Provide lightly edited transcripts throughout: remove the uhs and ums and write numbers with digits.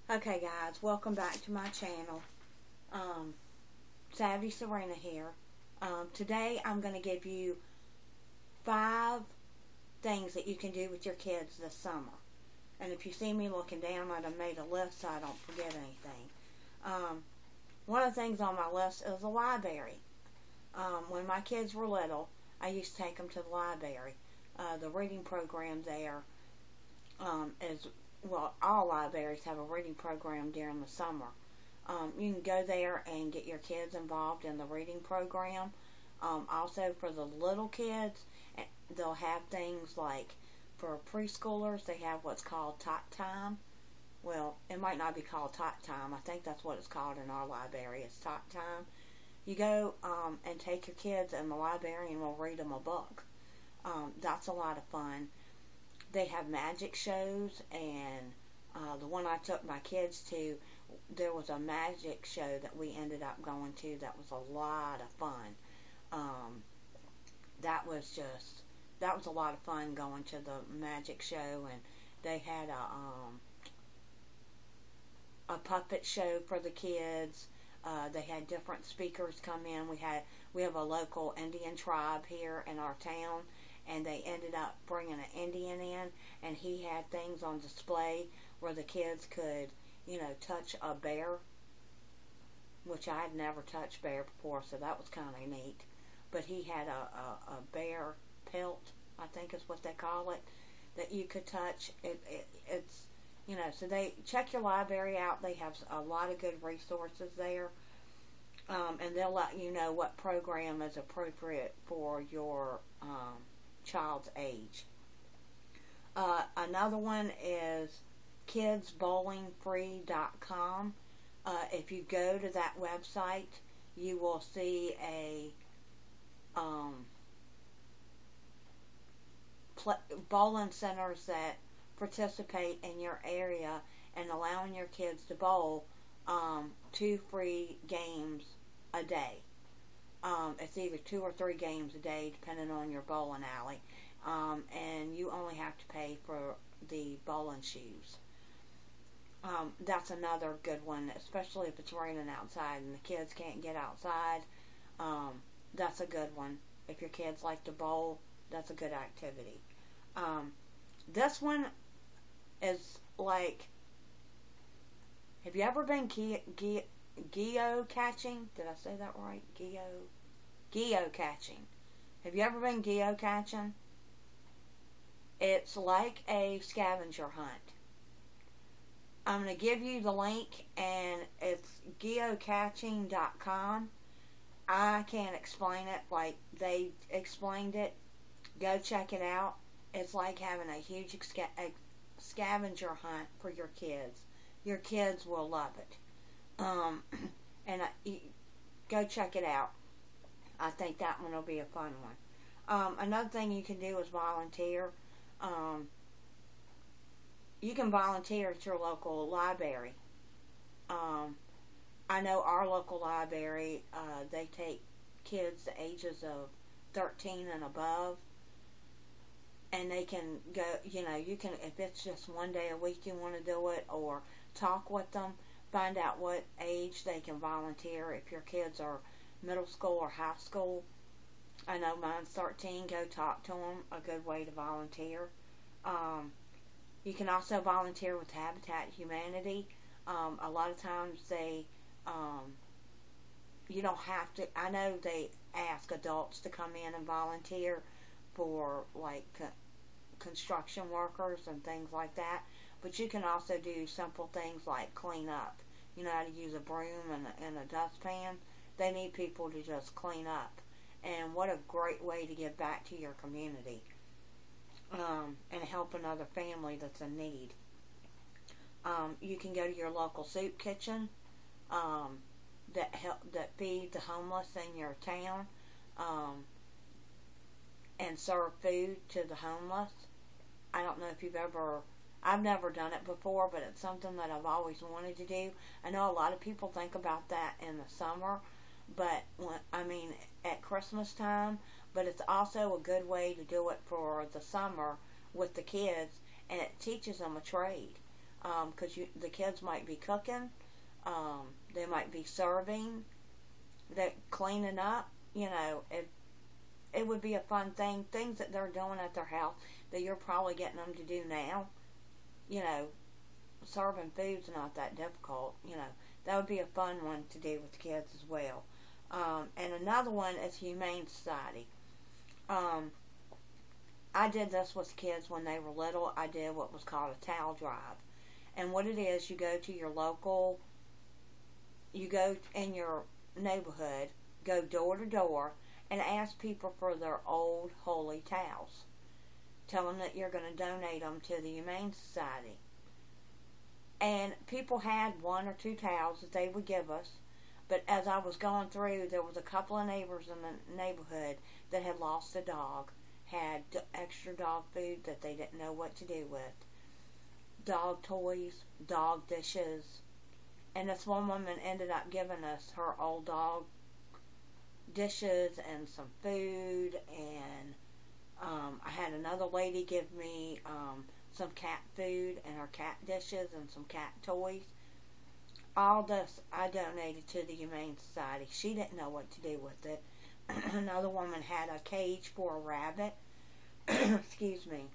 Okay guys, welcome back to my channel. Savvy Serena here. Today I'm going to give you 5 things that you can do with your kids this summer. And if you see me looking down, I'd have made a list so I don't forget anything. One of the things on my list is the library. When my kids were little, I used to take them to the library. The reading program there is, well, all libraries have a reading program during the summer. You can go there and get your kids involved in the reading program. Also, for the little kids, they'll have things like, for preschoolers, they have what's called Tot Time. Well, it might not be called Tot Time. I think that's what it's called in our library. It's Tot Time. You go and take your kids, and the librarian will read them a book. That's a lot of fun. They have magic shows, and the one I took my kids to, there was a magic show that we ended up going to that was a lot of fun. That was a lot of fun going to the magic show, and they had a puppet show for the kids. They had different speakers come in. We have a local Indian tribe here in our town, and they ended up bringing an Indian in, and he had things on display where the kids could, touch a bear, which I had never touched bear before, so that was kind of neat. But he had a bear pelt, I think is what they call it, that you could touch. It's so they check your library out. They have a lot of good resources there, and they'll let you know what program is appropriate for your child's age. Another one is kidsbowlingfree.com. If you go to that website, you will see a bowling centers that participate in your area and allowing your kids to bowl 2 free games a day. It's either 2 or 3 games a day depending on your bowling alley, and you only have to pay for the bowling shoes. That's another good one, especially if it's raining outside and the kids can't get outside. That's a good one. If your kids like to bowl, that's a good activity. This one is like, have you ever been geocaching? Did I say that right? Geocaching. Have you ever been geocaching? It's like a scavenger hunt. I'm going to give you the link, and it's geocaching.com. I can't explain it like they explained it. Go check it out. It's like having a huge scavenger hunt for your kids. Your kids will love it. And go check it out. I think that one will be a fun one. Another thing you can do is volunteer. You can volunteer at your local library. I know our local library, they take kids the ages of 13 and above, and they can go, you can, if it's just one day a week you want to do it, or talk with them, find out what age they can volunteer. If your kids are middle school or high school, I know mine's 13, go talk to them, a good way to volunteer. You can also volunteer with Habitat Humanity. A lot of times they, you don't have to, I know they ask adults to come in and volunteer for like construction workers and things like that, but you can also do simple things like clean up. You know how to use a broom and a dustpan? They need people to just clean up. And what a great way to give back to your community. And help another family that's in need. You can go to your local soup kitchen that feed the homeless in your town, and serve food to the homeless. I don't know if I've never done it before, but it's something that I've always wanted to do. I know a lot of people think about that in the summer, but at Christmas time, but it's also a good way to do it for the summer with the kids, and it teaches them a trade. because the kids might be cooking, they might be serving, they're cleaning up. It would be a fun thing. Things that they're doing at their house that you're probably getting them to do now. Serving food's not that difficult. That would be a fun one to do with the kids as well. And another one is Humane Society. I did this with kids when they were little. I did what was called a towel drive. And what it is, you go to your local, you go in your neighborhood, go door to door, and ask people for their old holy towels. Tell them that you're going to donate them to the Humane Society. And people had 1 or 2 towels that they would give us. But as I was going through, there was a couple of neighbors in the neighborhood that had lost a dog, had extra dog food that they didn't know what to do with, dog toys, dog dishes. And this one woman ended up giving us her old dog dishes and some food, and I had another lady give me some cat food and her cat dishes and some cat toys. All this I donated to the Humane Society. She didn't know what to do with it. Another woman had a cage for a rabbit, excuse me,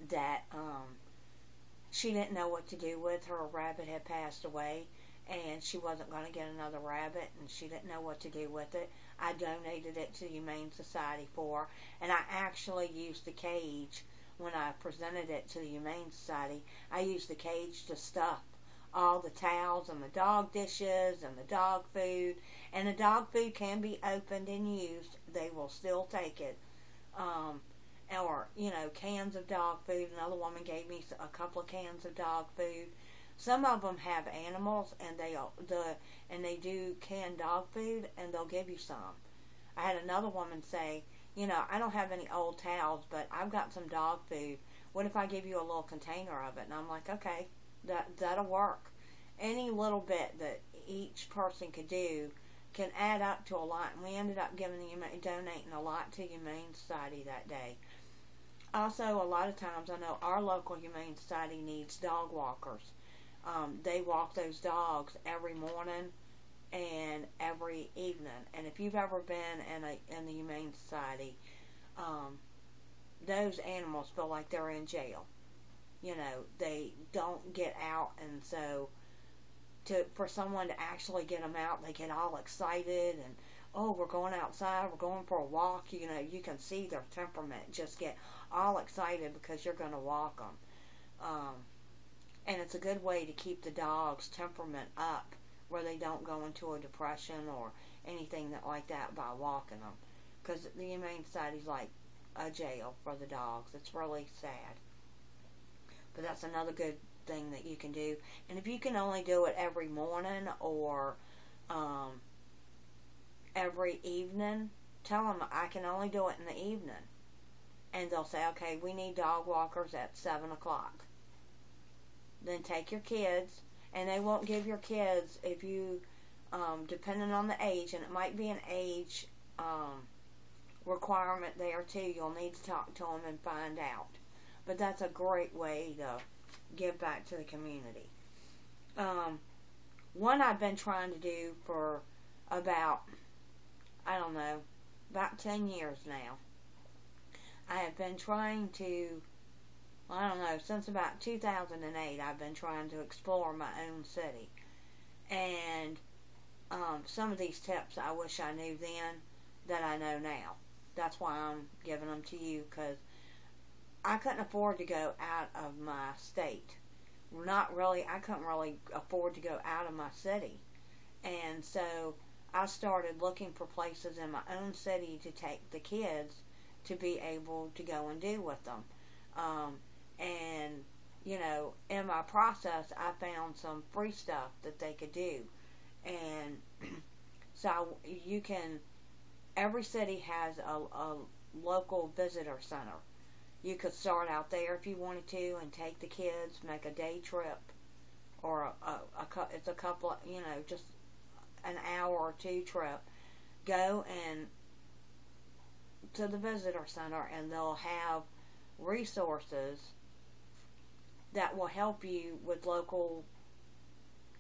that she didn't know what to do with. Her rabbit had passed away, and she wasn't going to get another rabbit, and she didn't know what to do with it. I donated it to the Humane Society for her, and I actually used the cage when I presented it to the Humane Society. I used the cage to stuff all the towels and the dog dishes and the dog food. And the dog food can be opened and used. They will still take it. Or, cans of dog food. Another woman gave me a couple of cans of dog food. Some of them have animals, and they do canned dog food, and they'll give you some. I had another woman say, I don't have any old towels, but I've got some dog food. What if I give you a little container of it? And I'm like, okay, that'll work. Any little bit that each person could do can add up to a lot. And we ended up donating a lot to Humane Society that day. Also, a lot of times, I know our local Humane Society needs dog walkers. They walk those dogs every morning and every evening. And if you've ever been in the Humane Society, those animals feel like they're in jail. They don't get out, and so for someone to actually get them out, they get all excited and, oh, we're going outside, we're going for a walk. You can see their temperament just get all excited because you're going to walk them. And it's a good way to keep the dog's temperament up where they don't go into a depression or anything like that by walking them. Because the Humane Society's like a jail for the dogs. It's really sad. But that's another good thing that you can do. And if you can only do it every morning or every evening, tell them I can only do it in the evening. And they'll say, okay, we need dog walkers at 7 o'clock. Then take your kids, and they won't give your kids if you, depending on the age, and it might be an age requirement there too. You'll need to talk to them and find out. But that's a great way to give back to the community. One I've been trying to do for about 10 years now. I have been trying to, since about 2008, I've been trying to explore my own city. And some of these tips I wish I knew then that I know now. That's why I'm giving them to you, because I couldn't afford to go out of my state. I couldn't really afford to go out of my city. And so I started looking for places in my own city to take the kids to be able to go and do with them. And, in my process, I found some free stuff that they could do. And so every city has a local visitor center. You could start out there if you wanted to and take the kids, make a day trip, or it's a couple of, just an hour or two trip. Go to the visitor center, and they'll have resources that will help you with local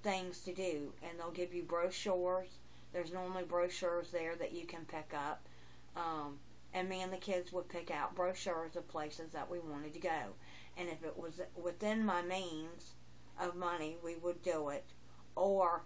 things to do, and they'll give you brochures. There's normally brochures there that you can pick up, and me and the kids would pick out brochures of places that we wanted to go, and if it was within my means of money, we would do it, or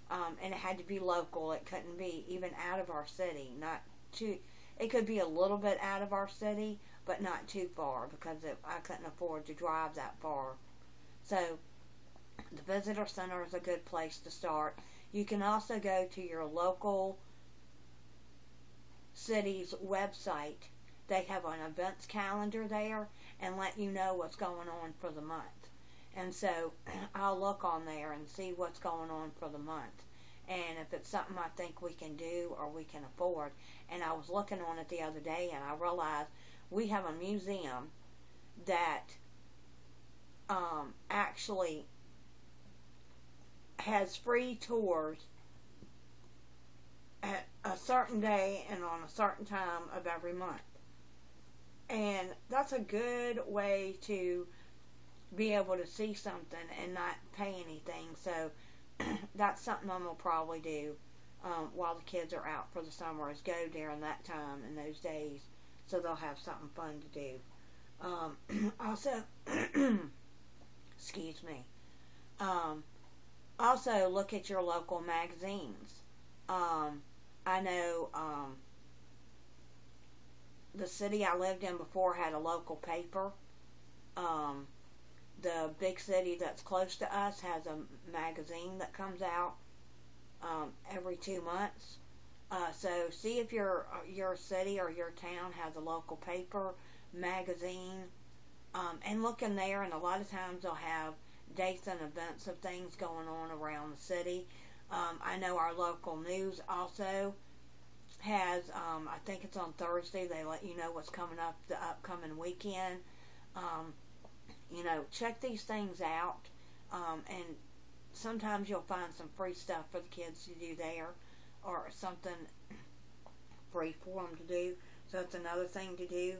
and it had to be local. It couldn't be even out of our city, not too, it could be a little bit out of our city, but not too far, because I couldn't afford to drive that far. So the visitor center is a good place to start. You can also go to your local city's website. They have an events calendar there and let you know what's going on for the month. And so I'll look on there and see what's going on for the month, and if it's something I think we can do or we can afford. And I was looking on it the other day, and I realized we have a museum that actually has free tours at a certain day and on a certain time of every month. And that's a good way to be able to see something and not pay anything. So that's something I'm going to probably do while the kids are out for the summer, is go during that time and those days, so they'll have something fun to do. Also, excuse me, also look at your local magazines. I know the city I lived in before had a local paper. The big city that's close to us has a magazine that comes out every 2 months. So see if your city or your town has a local paper, magazine, and look in there, and a lot of times they'll have dates and events of things going on around the city. I know our local news also has, I think it's on Thursday, they let you know what's coming up the upcoming weekend. You know, check these things out, and sometimes you'll find some free stuff for the kids to do there, or something free for them to do. So that's another thing to do.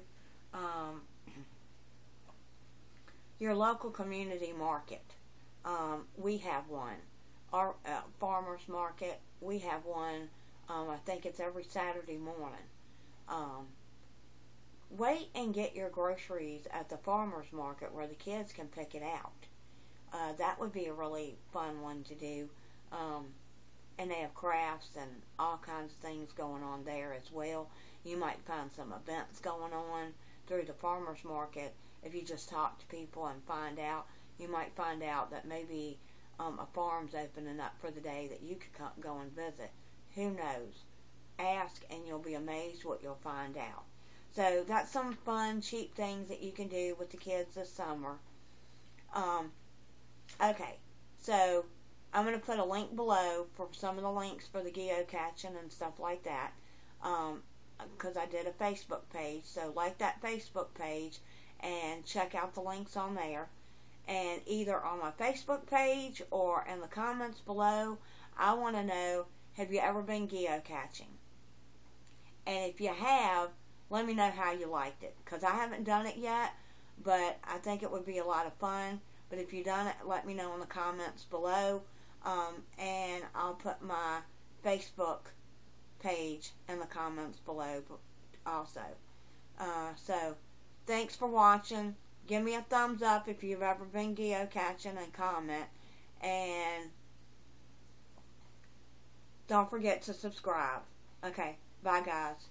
Your local community market. We have one. Our farmers market, we have one. I think it's every Saturday morning. Wait and get your groceries at the farmer's market where the kids can pick it out. That would be a really fun one to do. And they have crafts and all kinds of things going on there as well. You might find some events going on through the farmer's market. If you just talk to people and find out, you might find out that maybe a farm's opening up for the day that you could go and visit. Who knows? Ask and you'll be amazed what you'll find out. So that's some fun, cheap things that you can do with the kids this summer. Okay, so I'm going to put a link below for some of the links for the geocaching and stuff like that, because I did a Facebook page. So like that Facebook page and check out the links on there. And either on my Facebook page or in the comments below, I want to know, have you ever been geocaching? And if you have, let me know how you liked it, because I haven't done it yet, but I think it would be a lot of fun. But if you've done it, let me know in the comments below, and I'll put my Facebook page in the comments below also. So, thanks for watching. Give me a thumbs up if you've ever been geocaching, and comment. And don't forget to subscribe. Okay, bye guys.